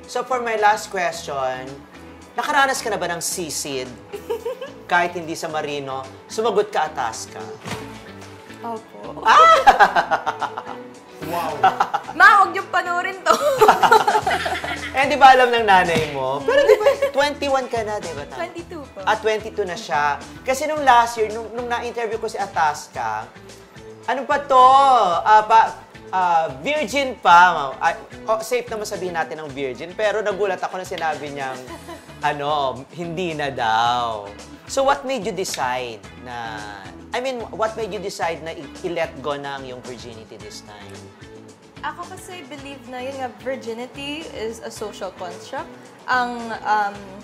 So for my last question, nakaranas ka na ba ng sisid? Kahit hindi sa Marino, sumagot ka, Atasca. Opo. Wow! Ma, huwag niyong panoorin to. Eh, di ba alam ng nanay mo? Pero di ba, 21 ka na, di ba? 22 po. 22 na siya. Kasi nung last year, nung na-interview ko si Atasca, ano pa to? Virgin pa. Safe naman sabihin natin ng virgin. Pero nagulat ako na sinabi niyang, hindi na daw. So what made you decide na, what made you decide na i-let go ng yung virginity this time? Ako kasi believe na yun nga, virginity is a social construct.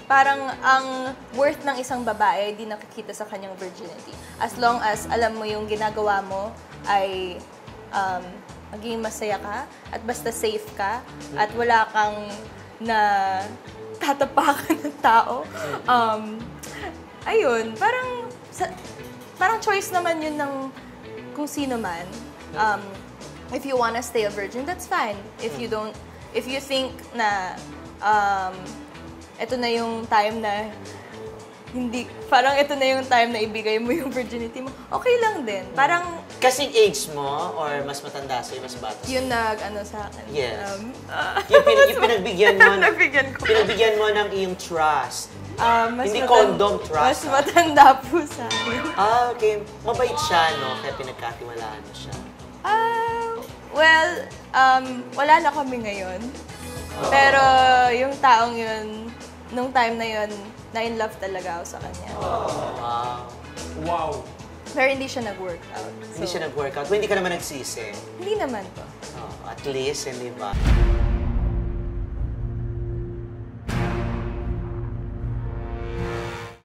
Parang ang worth ng isang babae di nakikita sa kanyang virginity. As long as alam mo yung ginagawa mo ay maging masaya ka at basta safe ka at wala kang na tatapakan ng tao. Ayun, parang choice naman yun ng kung sino man. If you wanna stay a virgin, that's fine. If you think na ito na yung time na parang ito na yung time na ibigay mo yung virginity mo, okay lang din. Parang kasing age mo or mas matanda sa'yo, mas bata sa'yo? yung sa akin. Yes. Yung pinagbigyan mo, pinagbigyan mo ng iyong trust. Hindi condom trust. Mas matanda po sa akin. Okay. Mabait siya, no? Kaya pinagkatiwalaan mo siya. Wala na kami ngayon. Pero yung taong yun, nung time na yun, na-in-love talaga ako sa kanya. Wow. Pero hindi siya nag-workout. Hindi siya nag-workout. Hindi ka naman nagsisi. Hindi naman po. At least, hindi ba?